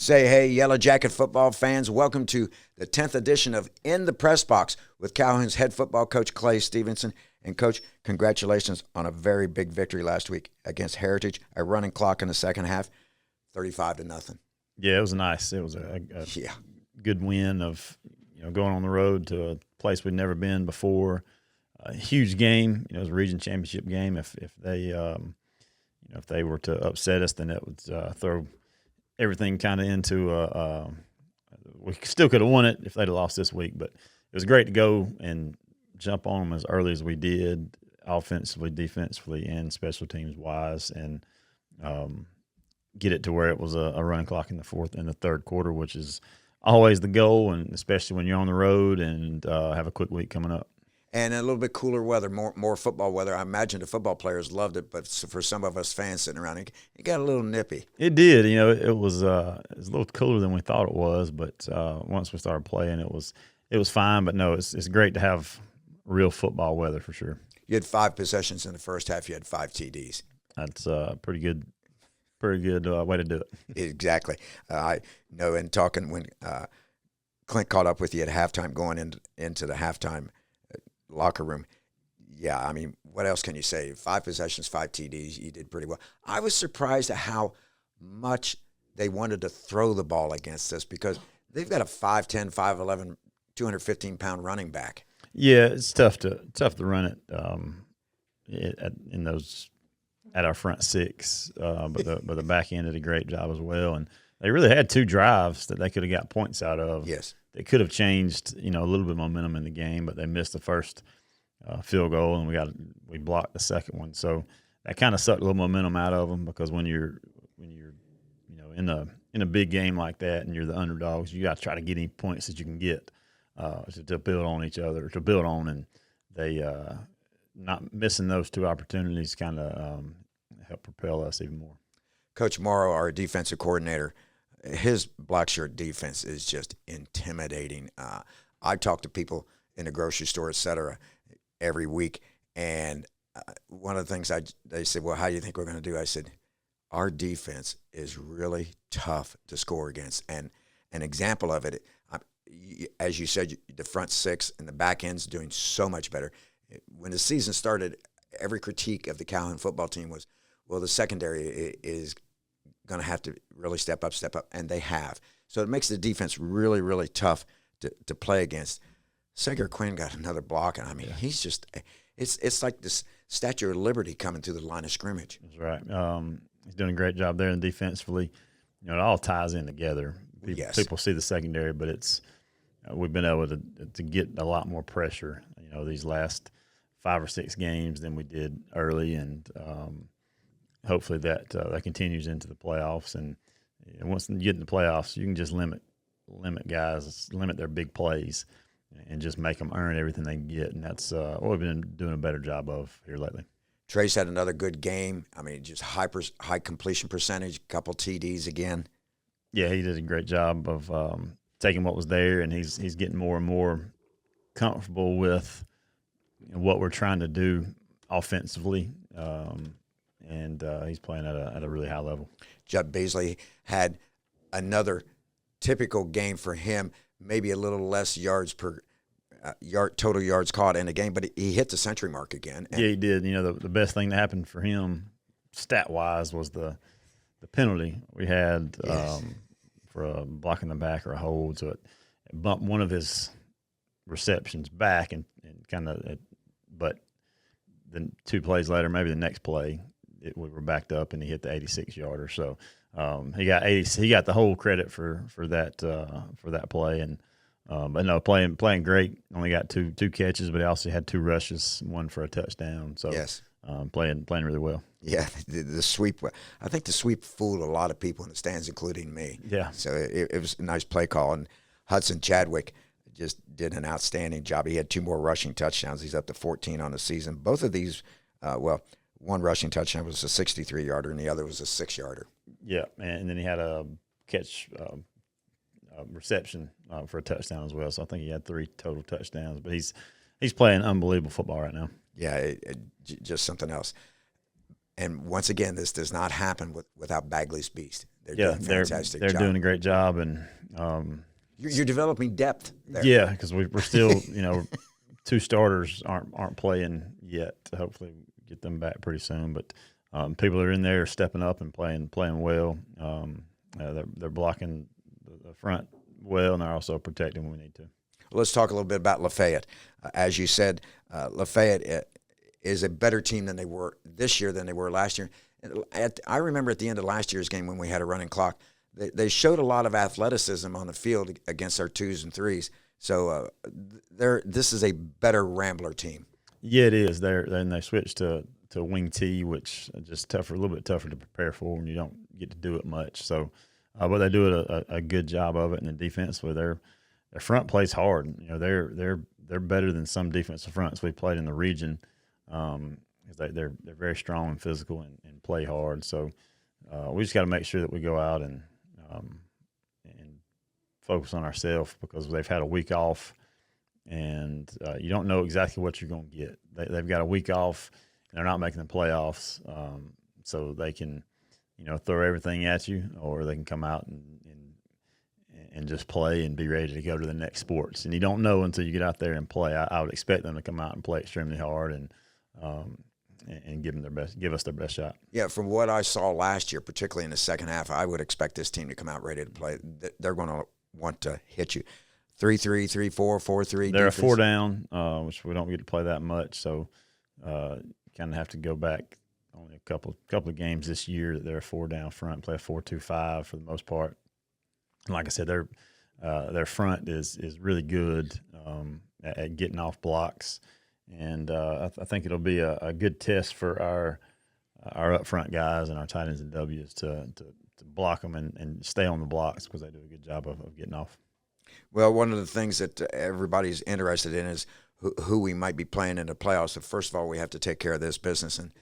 Say hey, Yellow Jacket football fans. Welcome to the 10th edition of In the Press Box with Calhoun's head football coach, Clay Stevenson. And, Coach, congratulations on a very big victory last week against Heritage. A running clock in the second half, 35-0. Yeah, it was nice. It was a good win of going on the road to a place we'd never been before. A huge game. It was a region championship game. If they if they were to upset us, then it would throw everything kind of into we still could have won it if they'd have lost this week. But it was great to go and jump on them as early as we did, offensively, defensively, and special teams wise, and get it to where it was a running clock in the third quarter, which is always the goal, and especially when you're on the road and have a quick week coming up. And a little bit cooler weather, more football weather. I imagine the football players loved it, but for some of us fans sitting around, it got a little nippy. It did. It was a little cooler than we thought it was, but once we started playing, it was fine. But no, it's great to have real football weather for sure. You had 5 possessions in the first half. You had 5 TDs. That's pretty good way to do it. Exactly. I know in talking when Clint caught up with you at halftime, going into the halftime locker room, yeah, I mean, what else can you say? 5 possessions, 5 TDs, you did pretty well. I was surprised at how much they wanted to throw the ball against us because they've got a 5'10", 5'11", 215-pound running back. Yeah, it's tough to run it at our front six, but the back end did a great job as well. And they really had 2 drives that they could have got points out of. Yes. They could have changed, a little bit of momentum in the game, but they missed the first field goal, and we blocked the second one. So that kind of sucked a little momentum out of them because when you're in a big game like that and you're the underdogs, you got to try to get any points that you can get to build on each other, to build on, and they not missing those 2 opportunities kind of helped propel us even more. Coach Morrow, our defensive coordinator, his black shirt defense is just intimidating. I talk to people in the grocery store, et cetera, every week, and one of the things they said, well, how do you think we're going to do? I said, our defense is really tough to score against, and an example of it, as you said, the front 6 and the back end's doing so much better. When the season started, every critique of the Calhoun football team was, well, the secondary is going to have to really step up, and they have. So it makes the defense really, really tough to play against. Sager Quinn got another block, and I mean, he's just it's like this Statue of Liberty coming through the line of scrimmage. That's right. He's doing a great job there, and defensively, it all ties in together. People see the secondary, but it's we've been able to get a lot more pressure, these last 5 or 6 games than we did early, and hopefully that continues into the playoffs. And once you get in the playoffs, you can just limit guys, limit their big plays, and just make them earn everything they can get. And that's what we've been doing a better job of here lately. Trace had another good game. I mean, just high completion percentage, couple TDs again. Yeah, he did a great job of taking what was there, and he's getting more and more comfortable with what we're trying to do offensively. And he's playing at a really high level. Judd Beasley had another typical game for him, maybe a little less yards per total yards caught in a game, but he hit the century mark again. Yeah, he did. The best thing that happened for him stat-wise was the penalty we had for a block in the back or a hold. So it bumped one of his receptions back and kind of but then 2 plays later, maybe the next play, we were backed up and he hit the 86-yarder. So he got the whole credit for that play, and but no, playing great. Only got two catches, but he also had 2 rushes, 1 for a touchdown. So yes, playing really well. Yeah, the sweep. I think the sweep fooled a lot of people in the stands, including me. Yeah. So it was a nice play call, and Hudson Chadwick just did an outstanding job. He had 2 more rushing touchdowns. He's up to 14 on the season. Both of these, one rushing touchdown was a 63-yarder, and the other was a 6-yarder. Yeah, and then he had a catch reception for a touchdown as well. So I think he had 3 total touchdowns. But he's playing unbelievable football right now. Yeah, just something else. And once again, this does not happen without Bagley's Beast. They're doing fantastic they're job. doing a great job, and you're developing depth there. Yeah, because we're still, two starters aren't playing yet. Hopefully, get them back pretty soon. But people are in there stepping up and playing well. They're blocking the front well, and they're also protecting when we need to. Let's talk a little bit about Lafayette. As you said, Lafayette is a better team than they were this year than they were last year. I remember at the end of last year's game when we had a running clock, they showed a lot of athleticism on the field against our 2s and 3s. So this is a better Rambler team. Yeah, it is. They switched to wing T, which is just a little bit tougher to prepare for when you don't get to do it much. So, but they do a good job of it, and the defense with their front plays hard. They're better than some defensive fronts we played in the region. They're very strong and physical and play hard. So we just got to make sure that we go out and focus on ourselves, because they've had a week off, and you don't know exactly what you're going to get. They've got a week off, and they're not making the playoffs, so they can throw everything at you, or they can come out and just play and be ready to go to the next sports. And you don't know until you get out there and play. I would expect them to come out and play extremely hard and give them give us their best shot. Yeah, from what I saw last year, particularly in the second half, I would expect this team to come out ready to play. They're going to want to hit you. 3-3, 3-4, 4-3. They're a 4 down, which we don't get to play that much. So kind of have to go back only a couple of games this year that they're a 4 down front, play a 4-2-5 for the most part. And like I said, their front is really good at getting off blocks. And I think it'll be a good test for our up front guys and our tight ends and W's to block them and stay on the blocks, because they do a good job of getting off. Well, one of the things that everybody's interested in is who we might be playing in the playoffs. So first of all, we have to take care of this business. And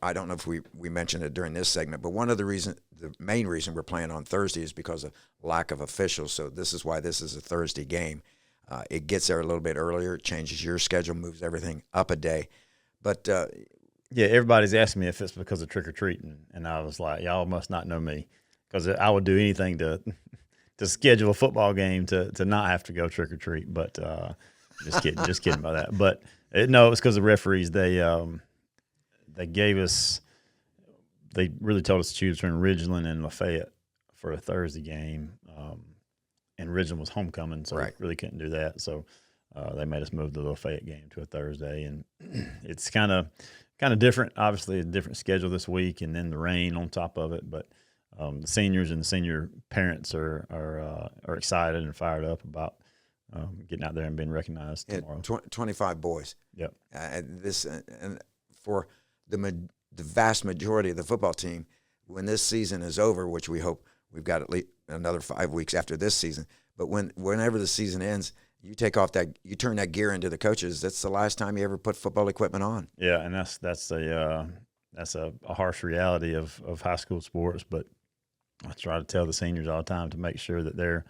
I don't know if we mentioned it during this segment, but the main reason we're playing on Thursday is because of lack of officials. So this is why this is a Thursday game. It gets there a little bit earlier. It changes your schedule, moves everything up a day. But yeah, everybody's asking me if it's because of trick-or-treating, and I was like, y'all must not know me, because I would do anything to schedule a football game to not have to go trick-or-treat. But just kidding about that. But no, it was because the referees, they really told us to choose between Ridgeland and Lafayette for a Thursday game. And Ridgeland was homecoming, so right. We really couldn't do that. So they made us move the Lafayette game to a Thursday, and it's kind of different. Obviously, a different schedule this week, and then the rain on top of it. But the seniors and the senior parents are excited and fired up about getting out there and being recognized tomorrow. 25 boys. Yep. And for the vast majority of the football team, when this season is over, which we hope we've got at least another 5 weeks after this season, but whenever the season ends, you turn that gear into the coaches. That's the last time you ever put football equipment on. Yeah, and that's a harsh reality of high school sports. But I try to tell the seniors all the time to make sure that they're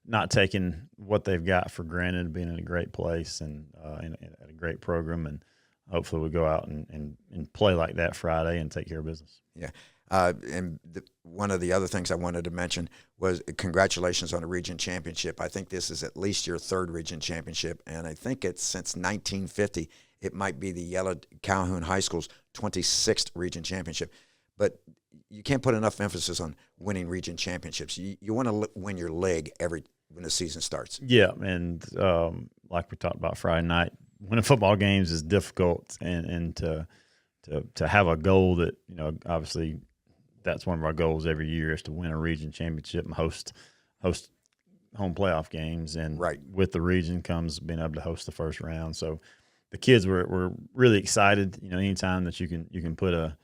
not taking what they've got for granted, being in a great place and at a great program, and hopefully we go out and play like that Friday and take care of business. Yeah. One of the other things I wanted to mention was congratulations on the region championship. I think this is at least your third region championship, and I think it's since 1950. It might be the Calhoun High School's 26th region championship. But you can't put enough emphasis on winning region championships. You want to win your leg when the season starts. Yeah, and like we talked about Friday night, winning football games is difficult, and to have a goal that, obviously that's one of our goals every year is to win a region championship and host home playoff games. And right. With the region comes being able to host the first round. So the kids were really excited. Anytime that you can put a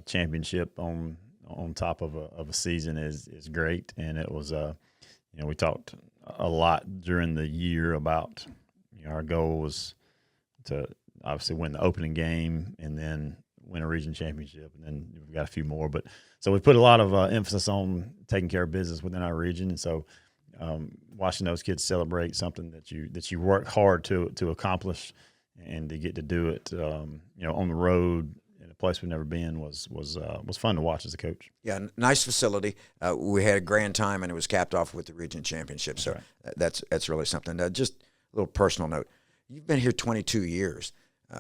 championship on top of a season is great. And it was we talked a lot during the year about our goal was to obviously win the opening game and then win a region championship, and then we've got a few more. But so we put a lot of emphasis on taking care of business within our region, and so watching those kids celebrate something that you work hard to accomplish, and to get to do it, on the road a place we've never been was fun to watch as a coach. Yeah, nice facility. We had a grand time, and it was capped off with the region championship. So that's really something. Just a little personal note. You've been here 22 years,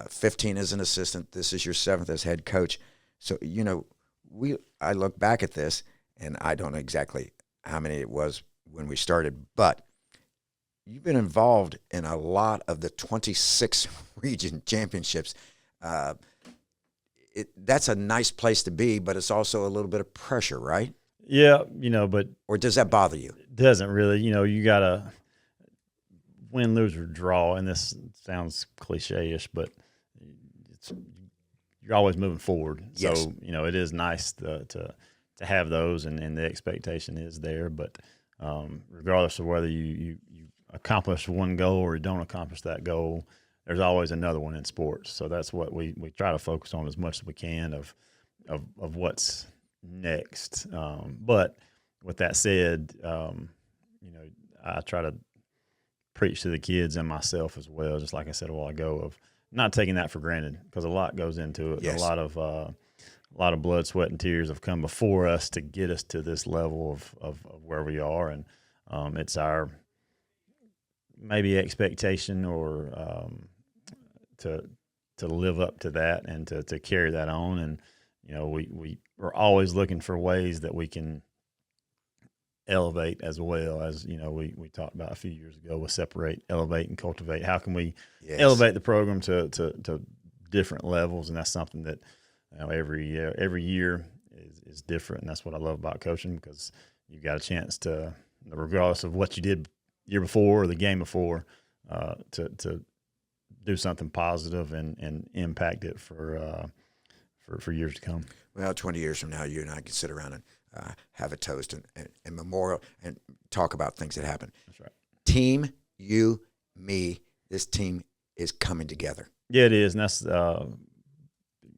15 as an assistant. This is your 7th as head coach. So, I look back at this, and I don't know exactly how many it was when we started, but you've been involved in a lot of the 26 region championships. That's a nice place to be, but it's also a little bit of pressure, right? Yeah, but or does that bother you? It doesn't really. You got to win, lose, or draw, and this sounds cliche-ish, but you're always moving forward. Yes. So, it is nice to have those, and the expectation is there. But regardless of whether you accomplish one goal or you don't accomplish that goal, there's always another one in sports. So that's what we try to focus on as much as we can of what's next. But with that said, I try to preach to the kids and myself as well, just like I said a while ago, of not taking that for granted, because a lot goes into it. Yes. A lot of blood, sweat, and tears have come before us to get us to this level of where we are, and it's our maybe expectation or to live up to that and to carry that on. And we are always looking for ways that we can elevate, as well as we talked about a few years ago with separate, elevate, and cultivate. How can we elevate the program to different levels? And that's something that every year is different, and that's what I love about coaching, because you got a chance to, regardless of what you did year before or the game before, to do something positive and impact it for years to come. Well, 20 years from now, you and I can sit around and have a toast and memorial and talk about things that happened. That's right. Team, you, me, this team is coming together. Yeah, it is, and that's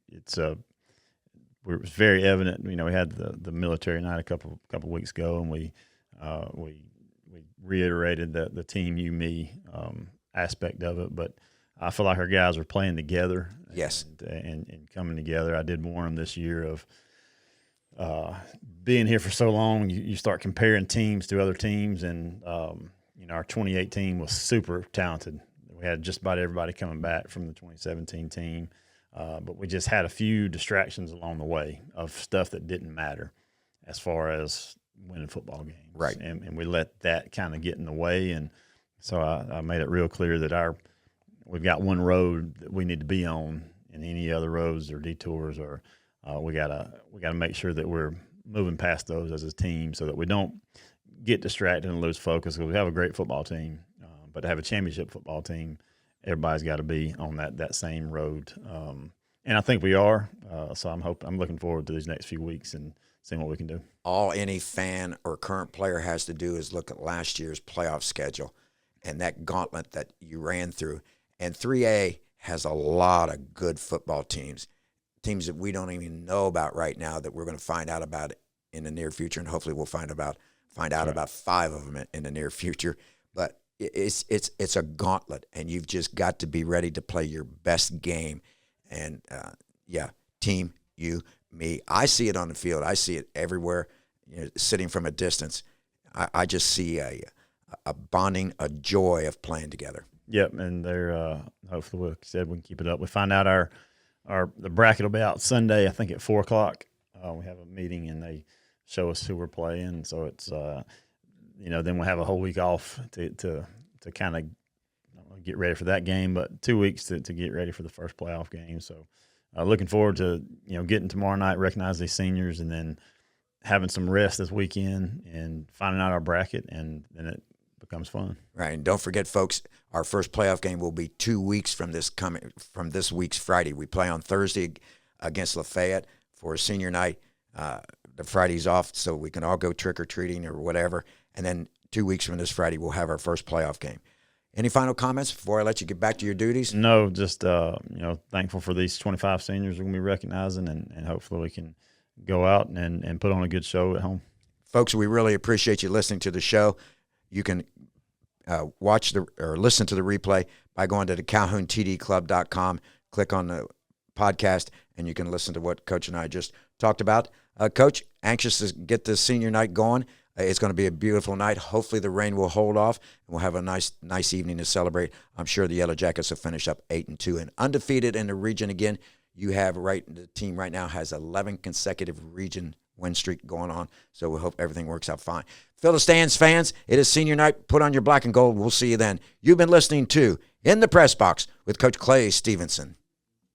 it was very evident. We had the military night a couple weeks ago, and we reiterated the team, you, me aspect of it. But I feel like our guys are playing together. Yes, and coming together. I did warn them this year of being here for so long. You start comparing teams to other teams, and our 2018 was super talented. We had just about everybody coming back from the 2017 team. But we just had a few distractions along the way of stuff that didn't matter as far as winning football games. Right. And we let that kind of get in the way. And so I made it real clear that we've got one road that we need to be on, and any other roads or detours, or we gotta make sure that we're moving past those as a team, so that we don't get distracted and lose focus. Because we have a great football team, but to have a championship football team, everybody's got to be on that same road, and I think we are. So I'm looking forward to these next few weeks and seeing what we can do. All any fan or current player has to do is look at last year's playoff schedule and that gauntlet that you ran through. And 3A has a lot of good football teams that we don't even know about right now, that we're going to find out about in the near future, and hopefully we'll find out about 5 of them in the near future. But it's a gauntlet, and you've just got to be ready to play your best game. And team, you, me. I see it on the field. I see it everywhere. Sitting from a distance, I just see a bonding, a joy of playing together. Yep, and they're hopefully, like I said, we can keep it up. We find out the bracket will be out Sunday, I think at 4:00. We have a meeting, and they show us who we're playing. So it's then we'll have a whole week off to kind of get ready for that game, but 2 weeks to get ready for the first playoff game. So looking forward to getting tomorrow night, recognize these seniors, and then having some rest this weekend and finding out our bracket, and then it becomes fun. Right, and don't forget, folks, our first playoff game will be 2 weeks from this week's Friday. We play on Thursday against Lafayette for senior night. The Friday's off, so we can all go trick-or-treating or whatever. And then 2 weeks from this Friday, we'll have our first playoff game. Any final comments before I let you get back to your duties? No, just thankful for these 25 seniors we're going to be recognizing, and hopefully we can go out and put on a good show at home. Folks, we really appreciate you listening to the show. You can watch or listen to the replay by going to the CalhounTDClub.com, click on the podcast, and you can listen to what Coach and I just talked about. Coach, anxious to get this senior night going. It's going to be a beautiful night. Hopefully the rain will hold off, and we'll have a nice evening to celebrate. I'm sure the Yellow Jackets will finish up 8-2 and undefeated in the region again. You have the team right now has 11 consecutive region win streak going on, so we hope everything works out fine. Fill the stands, fans. It is senior night. Put on your black and gold. We'll see you then. You've been listening to In the Press Box with Coach Clay Stevenson.